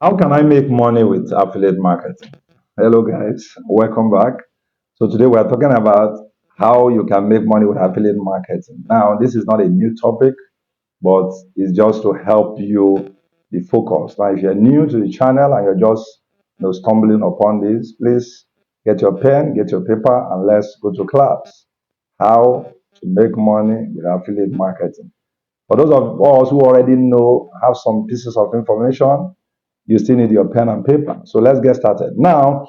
How can I make money with affiliate marketing? Hello, guys. Welcome back. So, today we are talking about how you can make money with affiliate marketing. Now, this is not a new topic, but it's just to help you be focused. Now, if you're new to the channel and you're just stumbling upon this, please get your pen, get your paper, and let's go to class. How to make money with affiliate marketing. For those of us who already know, have some pieces of information, you still need your pen and paper. So let's get started. Now,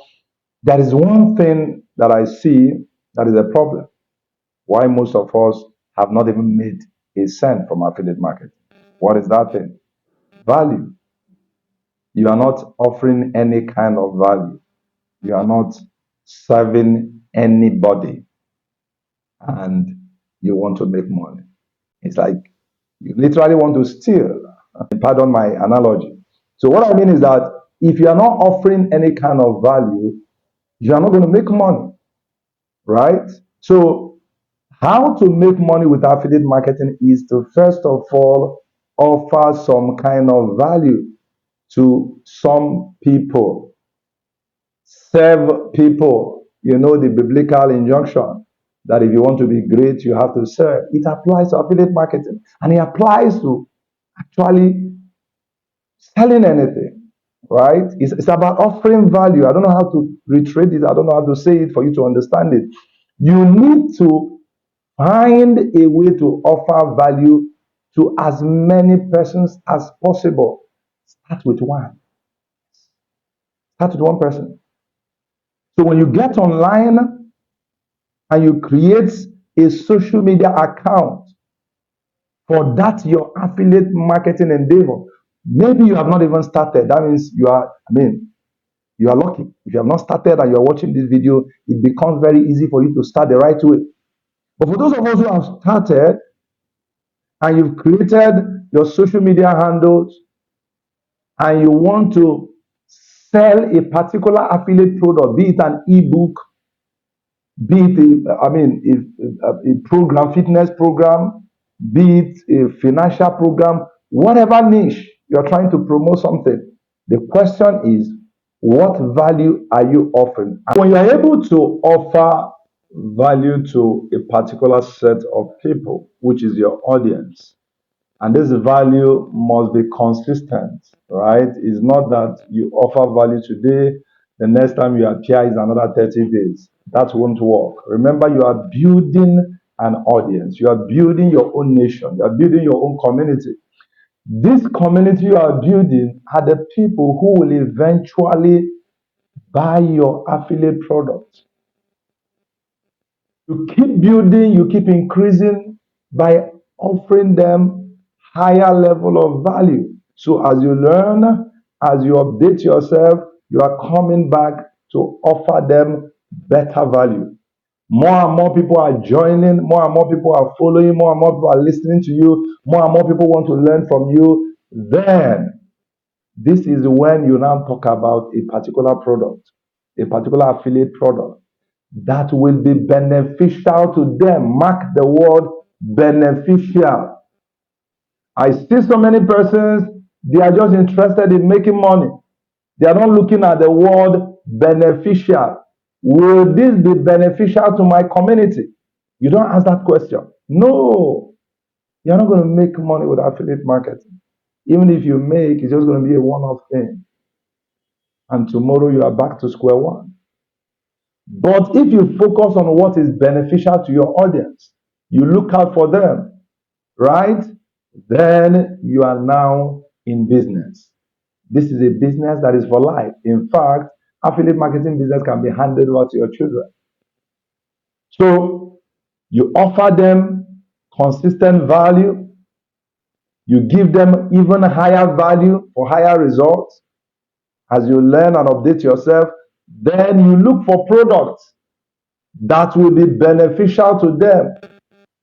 there is one thing that I see that is a problem. Why most of us have not even made a cent from affiliate marketing. What is that thing? Value. You are not offering any kind of value. You are not serving anybody and you want to make money. It's like you literally want to steal. Pardon my analogy. So what I mean is that if you are not offering any kind of value, you are not going to make money, right? So how to make money with affiliate marketing is to first of all offer some kind of value to some people, serve people. You know the biblical injunction that if you want to be great, you have to serve. It applies to affiliate marketing and it applies to actually selling anything, right? It's about offering value. I don't know how to reiterate it. I don't know how to say it for you to understand it. You need to find a way to offer value to as many persons as possible. Start with one. Start with one person. So when you get online and you create a social media account for that your affiliate marketing endeavor, maybe you have not even started. That means you are lucky. If you have not started and you are watching this video, it becomes very easy for you to start the right way. But for those of us who have started and you've created your social media handles and you want to sell a particular affiliate product, be it an ebook, be it a program, fitness program, be it a financial program, whatever niche you're trying to promote something. The question is, what value are you offering? And when you're able to offer value to a particular set of people, which is your audience, and this value must be consistent, right? It's not that you offer value today, the next time you appear is another 30 days. That won't work. Remember, you are building an audience, you are building your own nation, you are building your own community. This community you are building are the people who will eventually buy your affiliate product. You keep building, you keep increasing by offering them higher level of value. So as you learn, as you update yourself, you are coming back to offer them better value. More and more people are joining, more and more people are following, more and more people are listening to you, more and more people want to learn from you. Then this is when you now talk about a particular product, a particular affiliate product that will be beneficial to them. Mark the word beneficial. I see so many persons, they are just interested in making money. They are not looking at the word beneficial. Will this be beneficial to my community? You don't ask that question. No, you're not going to make money with affiliate marketing. Even if you make, it's just going to be a one off thing. And tomorrow you are back to square one. But if you focus on what is beneficial to your audience, you look out for them, right? Then you are now in business. This is a business that is for life. In fact, affiliate marketing business can be handed over to your children. So you offer them consistent value, you give them even higher value for higher results. As you learn and update yourself, then you look for products that will be beneficial to them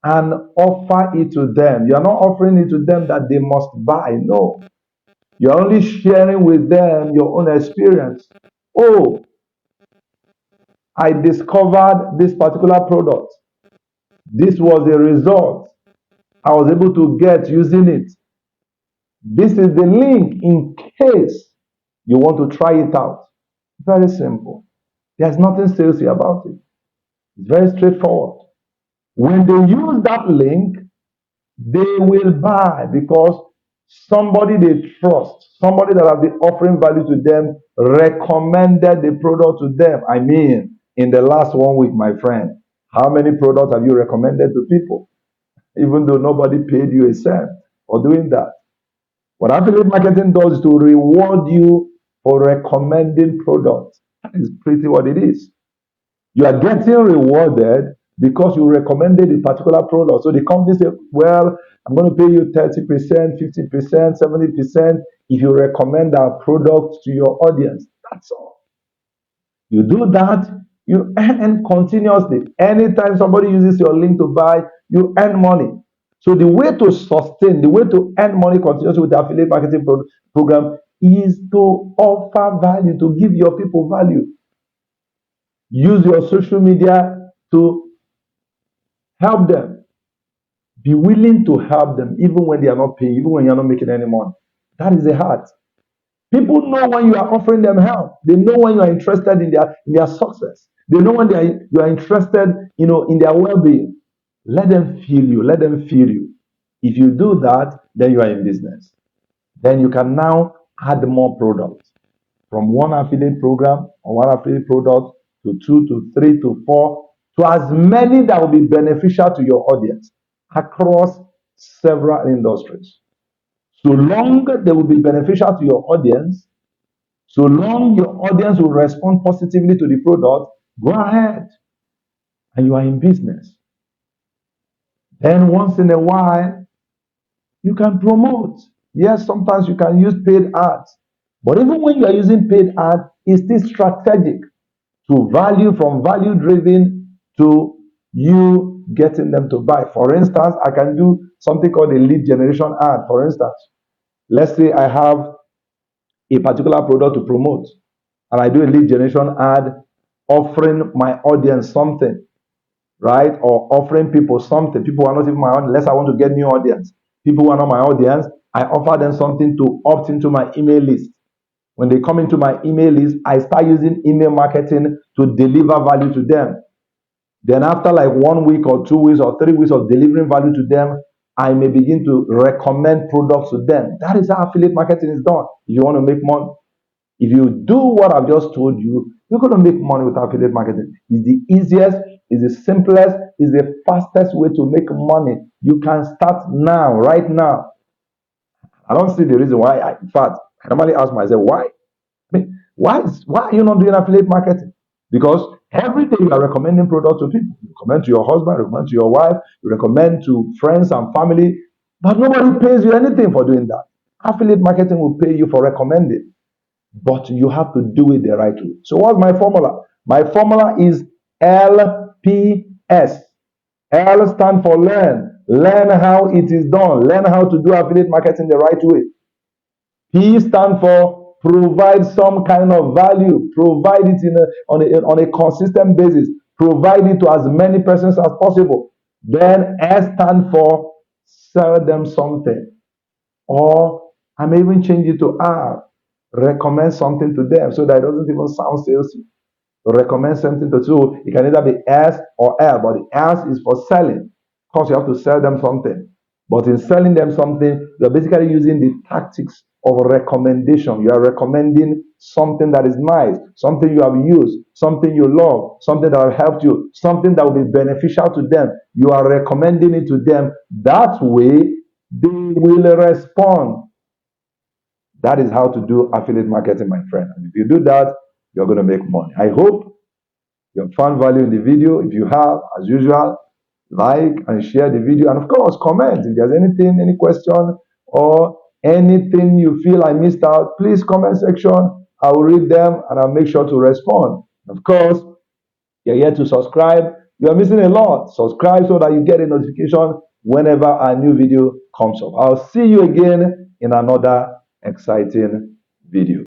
and offer it to them. You're not offering it to them that they must buy. No. You're only sharing with them your own experience. Oh, I discovered this particular product. This was the result I was able to get using it. This is the link in case You want to try it out. Very simple. There's nothing salesy about it. It's very straightforward. When they use that link, they will buy because somebody they trust, somebody that have been offering value to them, recommended the product to them. I mean, in the last 1 week, my friend, how many products have you recommended to people? Even though nobody paid you a cent for doing that. What affiliate marketing does is to reward you for recommending products. That is pretty what it is. You are getting rewarded because you recommended a particular product. So the company say, well, I'm going to pay you 30%, 50%, 70% if you recommend our product to your audience. That's all. You do that, you earn continuously. Anytime somebody uses your link to buy, you earn money. So the way to sustain, the way to earn money continuously with the affiliate marketing program is to offer value, to give your people value. Use your social media to help them. Be willing to help them even when they are not paying, even when you're not making any money. That is the heart. People know when you are offering them help. They know when you are interested in their success. They know when you are interested, in their well-being. Let them feel you. Let them feel you. If you do that, then you are in business. Then you can now add more products from one affiliate program or one affiliate product to 2 to 3 to 4 to as many that will be beneficial to your audience across several industries. So long they will be beneficial to your audience, so long your audience will respond positively to the product, go ahead and you are in business. Then once in a while, you can promote. Yes, sometimes you can use paid ads. But even when you are using paid ads, it's still strategic to value, from value driven to you getting them to buy. For instance, I can do something called a lead generation ad. For instance, let's say I have a particular product to promote and I do a lead generation ad offering my audience something, right? Or offering people something. People are not even my audience, unless I want to get new audience. People who are not my audience, I offer them something to opt into my email list. When they come into my email list, I start using email marketing to deliver value to them. Then after like 1 week or 2 weeks or 3 weeks of delivering value to them, I may begin to recommend products to them. That is how affiliate marketing is done. If you want to make money, if you do what I've just told you, you're going to make money with affiliate marketing. It's the easiest, it's the simplest, it's the fastest way to make money. You can start now, right now. I don't see the reason why. In fact, I normally ask myself, why? I mean, why are you not doing affiliate marketing? Because every day you are recommending products to people. You recommend to your husband, you recommend to your wife, you recommend to friends and family, but nobody pays you anything for doing that. Affiliate marketing will pay you for recommending, but you have to do it the right way. So what's my formula? My formula is LPS. L stand for learn. Learn how it is done. Learn how to do affiliate marketing the right way. P stand for provide some kind of value. Provide it on a consistent basis. Provide it to as many persons as possible. Then S stand for sell them something. Or I may even change it to R. Recommend something to them so that it doesn't even sound salesy. Recommend something to do. It can either be S or L, but the S is for selling. Because you have to sell them something. But in selling them something, you're basically using the tactics of recommendation. You are recommending something that is nice, something you have used, something you love, something that will help you, something that will be beneficial to them. You are recommending it to them. That way, they will respond. That is how to do affiliate marketing, my friend. And if you do that, you're going to make money. I hope you have found value in the video. If you have, as usual, like and share the video. And of course, comment. If there's anything, any question, or anything you feel I missed out, please comment section. I will read them and I'll make sure to respond. Of course, you're here to subscribe. You are missing a lot. Subscribe so that you get a notification whenever a new video comes up. I'll see you again in another exciting video.